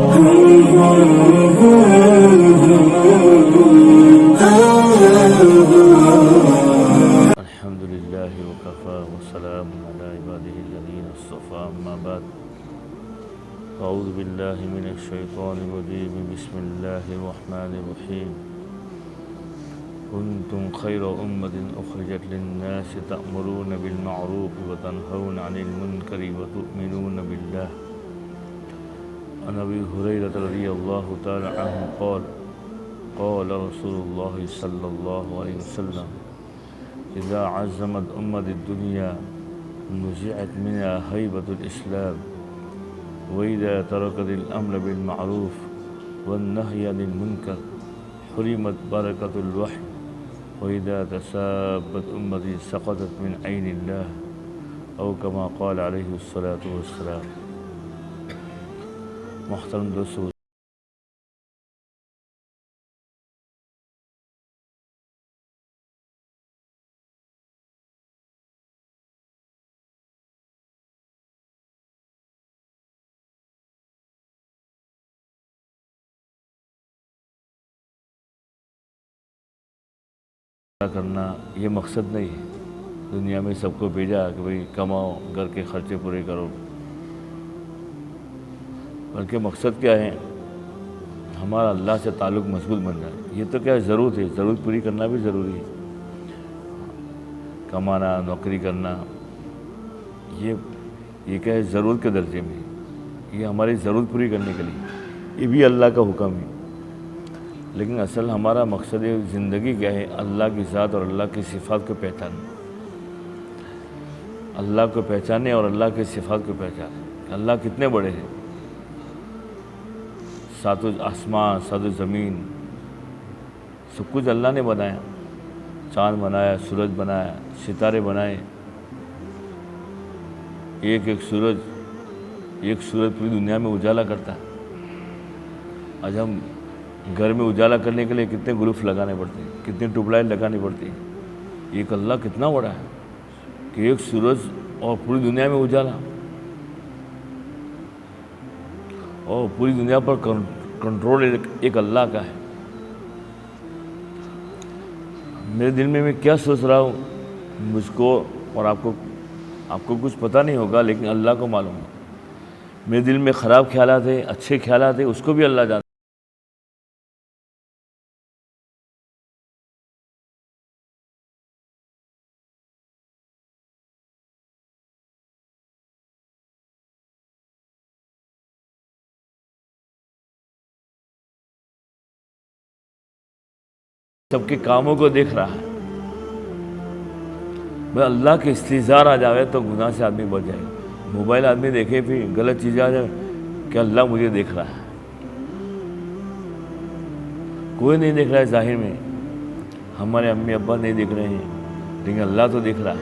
الحمد لله وكفى وسلام على عباده الذين اصطفى أما بعد أعوذ بالله من الشيطان الرجيم بسم الله الرحمن الرحيم كنتم خير أمة أخرجت للناس تأمرون بالمعروف وتنهون عن المنكر وتؤمنون بالله. عن أبي هريرة رضي الله تعالى عنه قال قال رسول الله صلى الله عليه وسلم إذا عزمت أمة الدنيا نزعت منها هيبة الإسلام وإذا تركت الأمر بالمعروف والنهي عن المنكر حرمت بركة الوحي وإذا تسابت أمتي سقطت من عين الله أو كما قال عليه الصلاة والسلام. محترم دوستو، کرنا یہ مقصد نہیں ہے. دنیا میں سب کو بھیجا کہ بھئی کماؤ، گھر کے خرچے پورے کرو، بلکہ مقصد کیا ہے؟ ہمارا اللہ سے تعلق مضبوط بن جائے. یہ تو کیا ضرورت ہے، ضرورت پوری کرنا بھی ضروری ہے. کمانا، نوکری کرنا، یہ کیا ہے؟ ضرورت کے درجے میں. یہ ہماری ضرورت پوری کرنے کے لیے، یہ بھی اللہ کا حکم ہے. لیکن اصل ہمارا مقصد زندگی کیا ہے؟ اللہ کی ذات اور اللہ کی صفات کو پہچاننا. اللہ کو پہچانے اور اللہ کی صفات کو پہچانے. اللہ کتنے بڑے ہیں، ساتوں آسمان، ساتوں زمین، سب کچھ اللہ نے بنایا. چاند بنایا، سورج بنایا، ستارے بنائے. ایک سورج پوری دنیا میں اجالا کرتا ہے. آج ہم گھر میں اجالا کرنے کے لیے کتنے گلوف لگانے پڑتے ہیں، کتنی ٹیوب لائٹ لگانی پڑتی ہے. ایک اللہ کتنا بڑا ہے کہ ایک سورج اور پوری دنیا میں اجالا، اور پوری دنیا پر کنٹرول ایک اللہ کا ہے. میرے دل میں کیا سوچ رہا ہوں، مجھ کو اور آپ کو کچھ پتہ نہیں ہوگا، لیکن اللہ کو معلوم ہے. میرے دل میں خراب خیالات ہیں، اچھے خیالات ہیں، اس کو بھی اللہ جانتا. سب کے کاموں کو دیکھ رہا ہے. بس اللہ کے استحضار آ جاوے تو گناہ سے آدمی بچ جائے. موبائل آدمی دیکھے پھر غلط چیزیں آ جائے کہ اللہ مجھے دیکھ رہا ہے. کوئی نہیں دیکھ رہا ہے ظاہر میں، ہمارے امی ابا نہیں دیکھ رہے ہیں، لیکن اللہ تو دیکھ رہا ہے.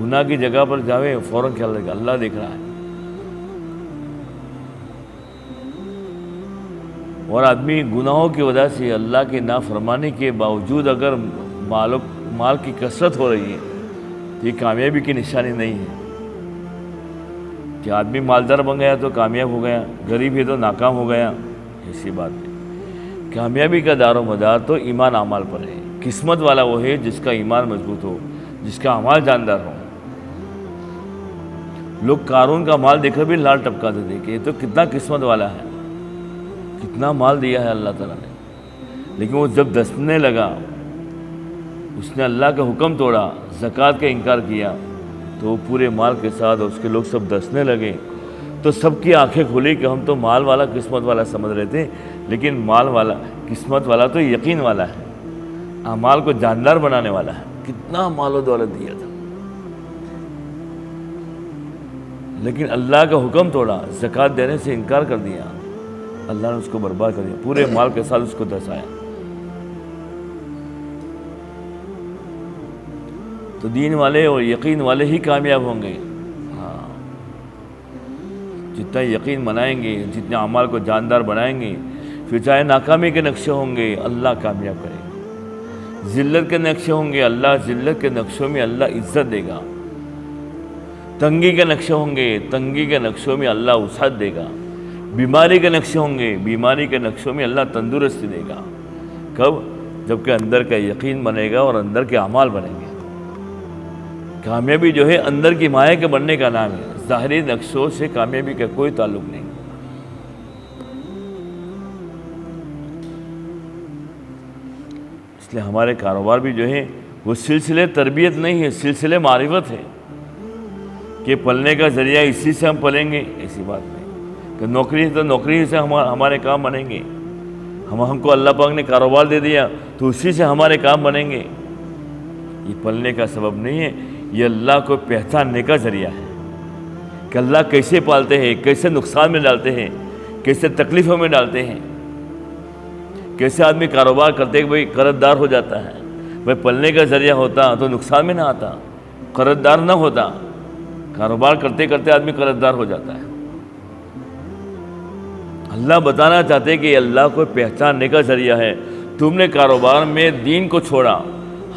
گناہ کی جگہ پر جاوے فوراً خیال رکھے اللہ دیکھ رہا ہے. اور آدمی گناہوں کی وجہ سے اللہ کی نافرمانی کے باوجود اگر مال کی کثرت ہو رہی ہے تو یہ کامیابی کی نشانی نہیں ہے. کہ آدمی مالدار بن گیا تو کامیاب ہو گیا، غریب ہے تو ناکام ہو گیا، ایسی بات نہیں. کامیابی کا دار و مدار تو ایمان اعمال پر ہے. قسمت والا وہ ہے جس کا ایمان مضبوط ہو، جس کا اعمال جاندار ہو. لوگ قارون کا مال دیکھ کر بھی لال ٹپکاتے تھے کہ یہ تو کتنا قسمت والا ہے، کتنا مال دیا ہے اللہ تعالیٰ نے. لیکن وہ جب دسنے لگا، اس نے اللہ کا حکم توڑا، زکوٰۃ کا انکار کیا، تو وہ پورے مال کے ساتھ اس کے لوگ سب دسنے لگے. تو سب کی آنکھیں کھلی کہ ہم تو مال والا قسمت والا سمجھ رہے تھے، لیکن مال والا قسمت والا تو یقین والا ہے، اعمال کو جاندار بنانے والا ہے. کتنا مال و دولت دیا تھا، لیکن اللہ کا حکم توڑا، زکوٰۃ دینے سے انکار کر دیا. اللہ نے اس کو برباد کر دیا، پورے مال کے ساتھ اس کو دسایا. تو دین والے اور یقین والے ہی کامیاب ہوں گے. ہاں، جتنا یقین منائیں گے، جتنے اعمال کو جاندار بنائیں گے، پھر چاہے ناکامی کے نقشے ہوں گے اللہ کامیاب کرے گا. ذلت کے نقشے ہوں گے، اللہ ذلت کے نقشوں میں اللہ عزت دے گا. تنگی کے نقشے ہوں گے، تنگی کے نقشوں میں اللہ وسعت دے گا. بیماری کے نقشے ہوں گے، بیماری کے نقشوں میں اللہ تندرستی دے گا۔ کب؟ جب کہ اندر کا یقین بنے گا اور اندر کے اعمال بنیں گے۔ کامیابی جو ہے اندر کی مایا کے بننے کا نام ہے، ظاہری نقشوں سے کامیابی کا کوئی تعلق نہیں۔ اس لیے ہمارے کاروبار بھی جو ہے وہ سلسلے تربیت نہیں ہے، سلسلے معرفت ہے کہ پلنے کا ذریعہ اسی سے ہم پلیں گے، ایسی بات نہیں کہ نوکری ہے تو نوکری سے ہمارے کام بنیں گے، ہم کو اللہ پاک نے کاروبار دے دیا تو اسی سے ہمارے کام بنیں گے۔ یہ پلنے کا سبب نہیں ہے، یہ اللہ کو پہچاننے کا ذریعہ ہے کہ اللہ کیسے پالتے ہیں، کیسے نقصان میں ڈالتے ہیں، کیسے تکلیفوں میں ڈالتے ہیں، کیسے آدمی کاروبار کرتے کہ بھئی قرض دار ہو جاتا ہے۔ بھئی پلنے کا ذریعہ ہوتا تو نقصان میں نہ آتا، قرض دار نہ ہوتا۔ کاروبار کرتے کرتے آدمی قرض دار ہو جاتا ہے۔ اللہ بتانا چاہتے ہیں کہ یہ اللہ کو پہچاننے کا ذریعہ ہے۔ تم نے کاروبار میں دین کو چھوڑا،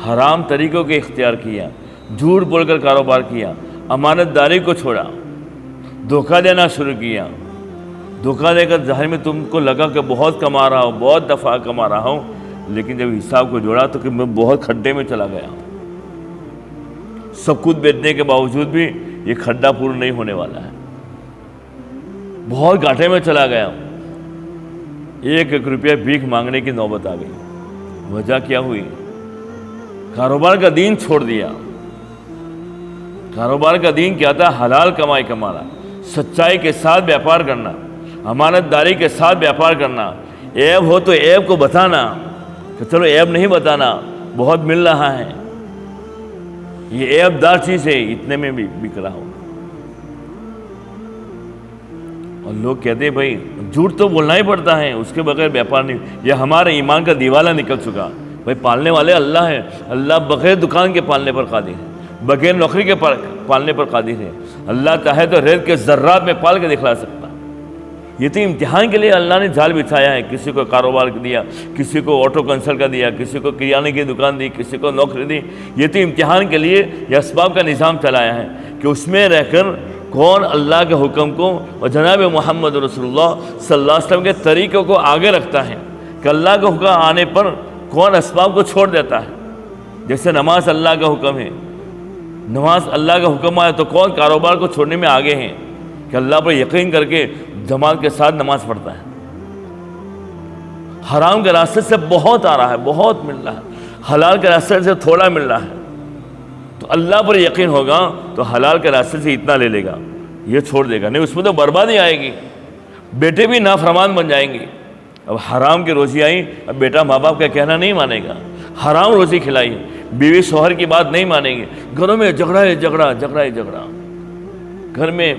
حرام طریقوں کے اختیار کیا، جھوٹ بول کر کاروبار کیا، امانت داری کو چھوڑا، دھوکہ دینا شروع کیا۔ دھوکہ دے کر ظاہر میں تم کو لگا کہ بہت کما رہا ہوں، بہت دفعہ کما رہا ہوں، لیکن جب حساب کو جوڑا تو کہ میں بہت کھڈے میں چلا گیا۔ سب کچھ بیچنے کے باوجود بھی یہ کھڈا پورا نہیں ہونے والا ہے، بہت گھاٹے میں چلا گیا۔ 1 روپیہ بھیک مانگنے کی نوبت آ گئی۔ وجہ کیا ہوئی؟ کاروبار کا دین چھوڑ دیا۔ کاروبار کا دین کیا تھا؟ حلال کمائی کمانا، سچائی کے ساتھ بیاپار کرنا، امانت داری کے ساتھ بیاپار کرنا، عیب ہو تو عیب کو بتانا کہ چلو عیب نہیں بتانا، بہت مل رہا ہے، یہ عیب دار چیز ہے، اتنے میں بھی بک رہا ہو۔ اور لوگ کہتے ہیں بھائی جھوٹ تو بولنا ہی پڑتا ہے، اس کے بغیر بیاپار نہیں۔ یہ ہمارے ایمان کا دیوالہ نکل چکا۔ بھائی پالنے والے اللہ ہے، اللہ بغیر دکان کے پالنے پر قادر ہے، بغیر نوکری کے پالنے پر قادر ہے۔ اللہ چاہے تو ریت کے ذرات میں پال کے دکھلا سکتا۔ یہ تو امتحان کے لیے اللہ نے جال بچھایا ہے۔ کسی کو کاروبار دیا، کسی کو آٹو کنسل کا دیا، کسی کو کریانے کی دکان دی، کسی کو نوکری دی۔ یہ تو امتحان کے لیے یہ اسباب کا نظام چلایا ہے کہ اس میں رہ کر کون اللہ کے حکم کو اور جناب محمد رسول اللہ صلی اللہ علیہ وسلم کے طریقوں کو آگے رکھتا ہے، کہ اللہ کا حکم آنے پر کون اسباب کو چھوڑ دیتا ہے۔ جیسے نماز اللہ کا حکم ہے، نماز اللہ کا حکم آئے تو کون کاروبار کو چھوڑنے میں آگے ہیں کہ اللہ پر یقین کر کے جماعت کے ساتھ نماز پڑھتا ہے۔ حرام کے راستے سے بہت آ رہا ہے، بہت مل رہا ہے، حلال کے راستے سے تھوڑا مل رہا ہے، تو اللہ پر یقین ہوگا تو حلال کے راستے سے اتنا لے لے گا، یہ چھوڑ دے گا نہیں، اس میں تو بربادی آئے گی، بیٹے بھی نافرمان بن جائیں گے۔ اب حرام کی روزی آئی، اب بیٹا ماں باپ کا کہنا نہیں مانے گا، حرام روزی کھلائی، بیوی شوہر کی بات نہیں مانے گی، گھروں میں جھگڑا ہے جھگڑا، جھگڑا ہے جھگڑا، گھر میں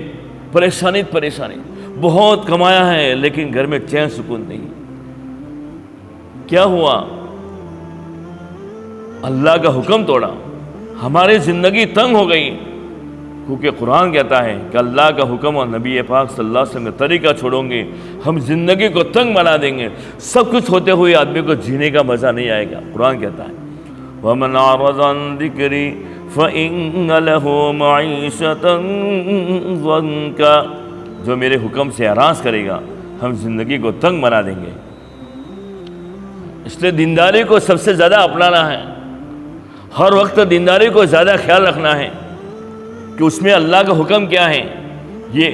پریشانی پریشانی، بہت کمایا ہے لیکن گھر میں چین سکون نہیں۔ کیا ہوا؟ اللہ کا حکم توڑا، ہماری زندگی تنگ ہو گئی، کیونکہ قرآن کہتا ہے کہ اللہ کا حکم اور نبی پاک صلی اللہ علیہ وسلم کا طریقہ چھوڑوں گے، ہم زندگی کو تنگ بنا دیں گے، سب کچھ ہوتے ہوئے آدمی کو جینے کا مزہ نہیں آئے گا۔ قرآن کہتا ہے وَمَنْ أَعْرَضَ عَنْ ذِكْرِي فَإِنَّ لَهُ مَعِيشَةً ضَنْكًا، جو میرے حکم سے اعراض کرے گا ہم زندگی کو تنگ بنا دیں گے۔ اس لیے دینداری کو سب سے زیادہ اپنانا ہے، ہر وقت دینداری کو زیادہ خیال رکھنا ہے کہ اس میں اللہ کا حکم کیا ہے۔ یہ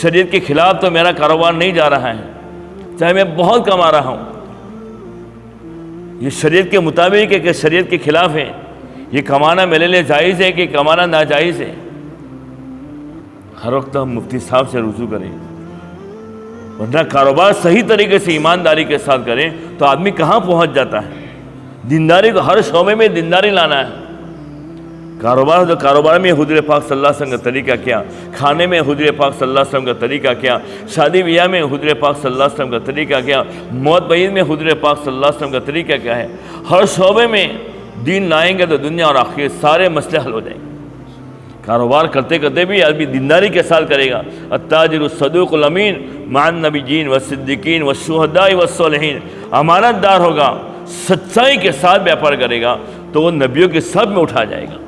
شریعت کے خلاف تو میرا کاروبار نہیں جا رہا ہے، چاہے میں بہت کما رہا ہوں، یہ شریعت کے مطابق ہے کہ شریعت کے خلاف ہے، یہ کمانا میرے لیے جائز ہے کہ کمانا ناجائز ہے۔ ہر وقت ہم مفتی صاحب سے رجوع کریں، ورنہ کاروبار صحیح طریقے سے ایمانداری کے ساتھ کریں تو آدمی کہاں پہنچ جاتا ہے۔ دینداری کو ہر شعبے میں دینداری لانا ہے۔ کاروبار تو کاروبار میں حضور پاک صلی اللہ علیہ وسلم کا طریقہ کیا، کھانے میں حضور پاک صلی اللہ علیہ وسلم کا طریقہ کیا، شادی بیاہ میں حضور پاک صلی اللہ علیہ وسلم کا طریقہ کیا، موت بعید میں حضور پاک صلی اللہ علیہ وسلم کا طریقہ کیا ہے۔ ہر شعبے میں دین لائیں گے تو دنیا اور آخرت سارے مسئلے حل ہو جائیں گے۔ کاروبار کرتے کرتے بھی آدمی دینداری کے ساتھ کرے گا۔ التاجر الصدوق الامین مع النبیین والصدیقین والشہداء والصالحین، امانت دار ہوگا، سچائی کے ساتھ بیاپار کرے گا تو وہ نبیوں کے سب میں اٹھا جائے گا۔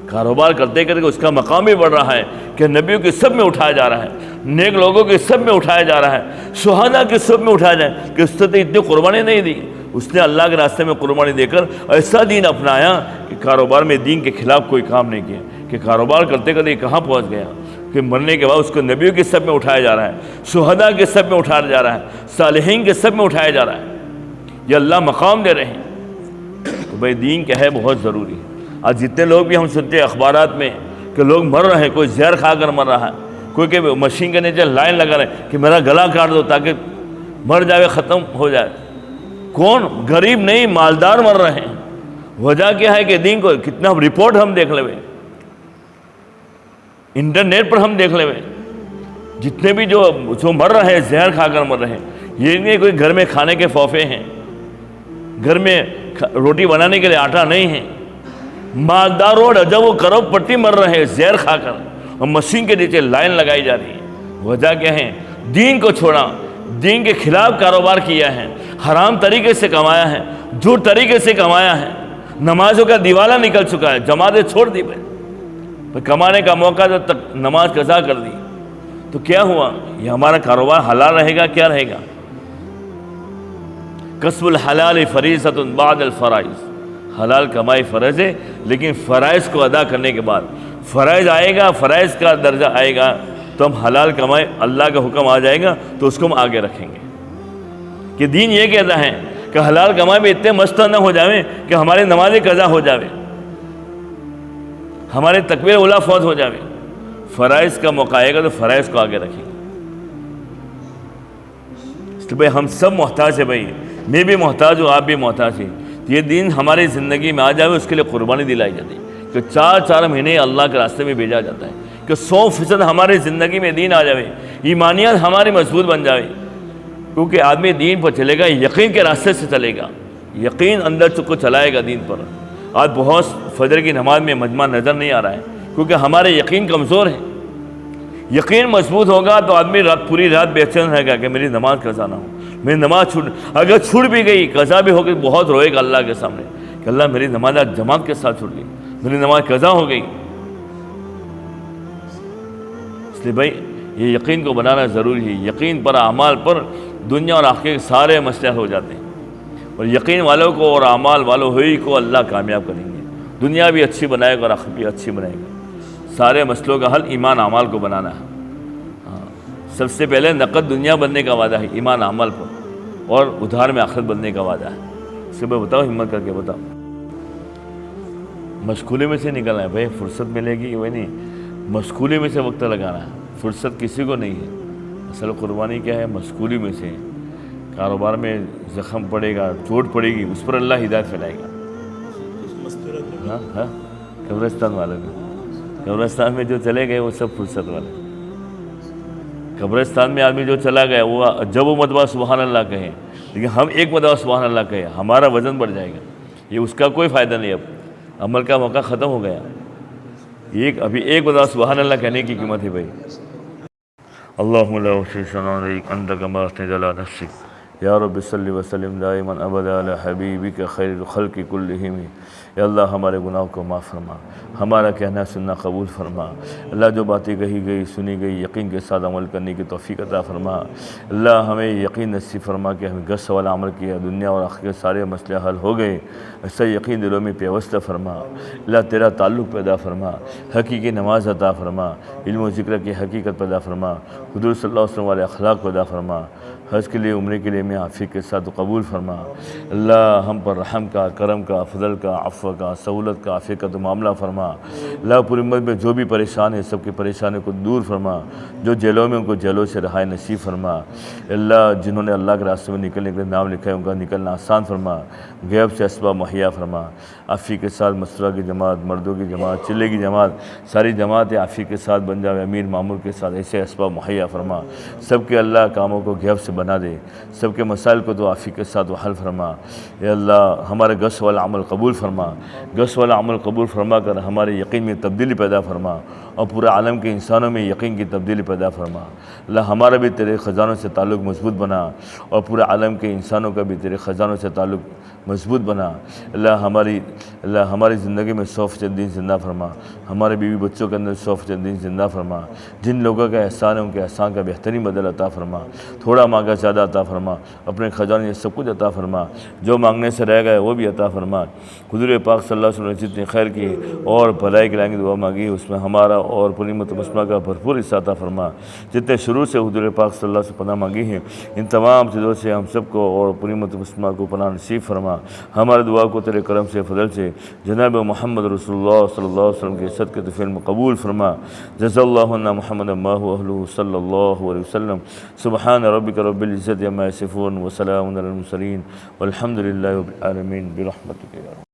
کاروبار کرتے کرتے اس کا مقام بھی بڑھ رہا ہے کہ نبیوں کی سب میں اٹھایا جا رہا ہے، نیک لوگوں کی سب میں اٹھایا جا رہا ہے، شہداء کی سب میں اٹھایا جائے کہ اس نے اتنی قربانی نہیں دی، اس نے اللہ کے راستے میں قربانی دے کر ایسا دین اپنایا کہ کاروبار میں دین کے خلاف کوئی کام نہیں کیا، کہ کاروبار کرتے کرتے کہاں پہنچ گیا کہ مرنے کے بعد اس کو نبیوں کی سب میں اٹھایا جا رہا ہے، شہداء کے سب میں اٹھایا جا رہا ہے، صالحین کے سب میں اٹھایا جا رہا ہے، یہ اللہ مقام دے رہے ہیں۔ تو بھائی دین کیا ہے بہت ضروری ہے۔ آج جتنے لوگ بھی ہم سنتے ہیں اخبارات میں کہ لوگ مر رہے ہیں، کوئی زہر کھا کر مر رہا ہے، کوئی کہ مشین کے نیچے لائن لگا رہے ہیں کہ میرا گلا کاٹ دو تاکہ مر جائے، ختم ہو جائے۔ کون؟ غریب نہیں، مالدار مر رہے ہیں۔ وجہ کیا ہے کہ دین کو کتنا رپورٹ ہم دیکھ لیں، انٹرنیٹ پر ہم دیکھ لیں، جتنے بھی جو مر رہے ہیں زہر کھا کر مر رہے ہیں، یہ نہیں کوئی گھر میں کھانے کے فوفے ہیں، گھر میں روٹی بنانے کے لیے آٹا نہیں ہے، مالدار اور عجب و کروڑ پتی مر رہے ہیں زہر کھا کر، اور مشین کے نیچے لائن لگائی جا رہی ہے۔ وجہ کیا ہے؟ دین کو چھوڑا، دین کے خلاف کاروبار کیا ہے، حرام طریقے سے کمایا ہے، جھوٹ طریقے سے کمایا ہے، نمازوں کا دیوالہ نکل چکا ہے، جماعتیں چھوڑ دی، کمانے کا موقع تو تک نماز قضا کر دی، تو کیا ہوا؟ یہ ہمارا کاروبار حلال رہے گا کیا رہے گا؟ کسب الحلال فریضۃ بعد الفرائض، حلال کمائی فرض ہے، لیکن فرائض کو ادا کرنے کے بعد فرائض آئے گا، فرائض کا درجہ آئے گا تو ہم حلال کمائے، اللہ کا حکم آ جائے گا تو اس کو ہم آگے رکھیں گے۔ کہ دین یہ کہتا ہے کہ حلال کمائی میں اتنے مست نہ ہو جاویں کہ ہمارے نمازیں قضا ہو جاوے، ہمارے تکبیر اولا فوت ہو جاوے، فرائض کا موقع آئے گا تو فرائض کو آگے رکھیں گے۔ تو بھائی ہم سب محتاج ہیں، بھائی میں بھی محتاج ہوں، آپ بھی محتاج ہیں۔ یہ دین ہماری زندگی میں آ جائے، اس کے لیے قربانی دلائی جاتی ہے کہ 4 مہینے اللہ کے راستے میں بھیجا جاتا ہے کہ 100% ہماری زندگی میں دین آ جائے، ایمانیات ہماری مضبوط بن جائے، کیونکہ آدمی دین پر چلے گا، یقین کے راستے سے چلے گا، یقین اندر کو چلائے گا دین پر۔ آج بہت فجر کی نماز میں مجمع نظر نہیں آ رہا ہے کیونکہ ہمارے یقین کمزور ہے۔ یقین مضبوط ہوگا تو آدمی پوری رات بے چین رہے گا کہ میری نماز قضا نہ ہو، میری نماز اگر چھوٹ بھی گئی، قضا بھی ہو گئی، بہت روئے گا اللہ کے سامنے کہ اللہ میری نماز آج جماعت کے ساتھ چھوٹ گئی، میری نماز قضا ہو گئی۔ اس لیے بھائی یہ یقین کو بنانا ضروری ہے۔ یقین پر، اعمال پر دنیا اور آخرت کے سارے مسئلے حل ہو جاتے ہیں، اور یقین والوں کو اور اعمال والوں ہوئی کو اللہ کامیاب کریں گے، دنیا بھی اچھی بنائے گا اور آخرت بھی اچھی بنائے گا۔ سارے مسئلوں کا حل ایمان اعمال کو بنانا ہے۔ سب سے پہلے نقد دنیا بننے کا وعدہ ہے ایمان اعمال پر، اور ادھار میں آخرت بننے کا وعدہ ہے۔ صبح بتاؤ، ہمت کر کے بتاؤ۔ مشغولی میں سے نکلنا ہے بھائی، فرصت ملے گی وہ نہیں، مشغولی میں سے وقت لگانا ہے، فرصت کسی کو نہیں ہے۔ اصل قربانی کیا ہے؟ مشغولی میں سے۔ کاروبار میں زخم پڑے گا، چوٹ پڑے گی، اس پر اللہ ہدایت پھیلائے گا۔ ہاں قبرستان والے میں، قبرستان میں جو چلے گئے وہ سب فرصت والے۔ قبرستان میں آدمی جو چلا گیا وہ جب وہ مرتبہ سبحان اللہ کہے، لیکن ہم ایک مرتبہ سبحان اللہ کہے، ہمارا وزن بڑھ جائے گا، یہ اس کا کوئی فائدہ نہیں۔ اب عمل کا موقع ختم ہو گیا، ابھی ایک مرتبہ سبحان اللہ کہنے کی قیمت ہے بھائی۔ اللہم لا احصی ثناء علیک انت کما اثنیت علی نفسک یا رب صلی وسلم دائما ابدا علی حبیبک خیر الخلق کلہم۔ یا اللہ ہمارے گناہوں کو معاف فرما، ہمارا کہنا سننا قبول فرما۔ اللہ جو باتیں کہی گئی سنی گئی یقین کے ساتھ عمل کرنے کی توفیق عطا فرما۔ اللہ ہمیں یقین نصیب فرما کہ ہمیں گس والا عمل کیا، دنیا اور آخرت کے سارے مسئلے حل ہو گئے، ایسا یقین دلوں میں پیوستہ فرما۔ اللہ تیرا تعلق پیدا فرما، حقیقی نماز عطا فرما، علم و ذکر کی حقیقت پیدا فرما، حضور صلی اللہ علیہ وسلم والے اخلاق پیدا فرما۔ حج کے لیے عمرے کے لیے میں عافیت کے ساتھ قبول فرما۔ اللہ ہم پر رحم کا، کرم کا، فضل کا، عفو کا، سہولت کا، عافیت کا تو معاملہ فرما۔ اللہ پوری امت میں جو بھی پریشان ہے سب کی پریشانی کو دور فرما، جو جیلوں میں ان کو جیلوں سے رہائی نصیب فرما۔ اللہ جنہوں نے اللہ کے راستے میں نکلنے کے لیے نام لکھا ہے ان کا نکلنا آسان فرما، غیب سے اسباب مہیا فرما۔ عافیت کے ساتھ مسرہ کی جماعت، مردوں کی جماعت، چلے کی جماعت، ساری جماعت عافیت کے ساتھ بن جاوے، امیر معمور کے ساتھ ایسے اسباب مہیا فرما۔ سب کے اللہ کاموں کو غیب سے بنا دے، سب کے مسائل کو تو عافیت کے ساتھ حل فرما۔ اے اللہ ہمارے گس والا عمل قبول فرما، گس والا عمل قبول فرما کر ہمارے یقین میں تبدیلی پیدا فرما، اور پورے عالم کے انسانوں میں یقین کی تبدیلی پیدا فرما۔ اللہ ہمارا بھی تیرے خزانوں سے تعلق مضبوط بنا، اور پورے عالم کے انسانوں کا بھی تیرے خزانوں سے تعلق مضبوط بنا۔ اللہ ہماری زندگی میں 100% دین زندہ فرما، ہمارے بیوی بچوں کے اندر 100% دین زندہ فرما۔ جن لوگوں کا احسان ہے ان کے احسان کا بہترین بدل عطا فرما، تھوڑا مانگا زیادہ عطا فرما، اپنے خزانے سے سب کچھ عطا فرما، جو مانگنے سے رہ گئے وہ بھی عطا فرما۔ حضور پاک صلی اللہ علیہ وسلم نے جتنی خیر کی اور بھلائی کے لائیں دعا مانگی، اس میں ہمارا اور پوری امت مسلمہ کا بھرپور حصہ عطا فرما۔ جتنے شروع سے حضور پاک صلی اللہ علیہ وسلم پناہ مانگی ہیں، ان تمام چیزوں سے ہم سب کو اور پوری امت مسلمہ کو پناہ نصیب فرما۔ ہمارے دعا کو تیرے کرم سے فضل سے جناب محمد رسول اللہ صلی اللہ علیہ وسلم کے صدقے طفیل میں قبول فرما۔ جزا اللہ عنا محمد ما هو اہلہ صلی اللہ علیہ وسلم۔ سبحان ربک رب العزت عما یصفون وسلام علی المرسلین والحمد للہ رب العالمین برحمتک یا رب۔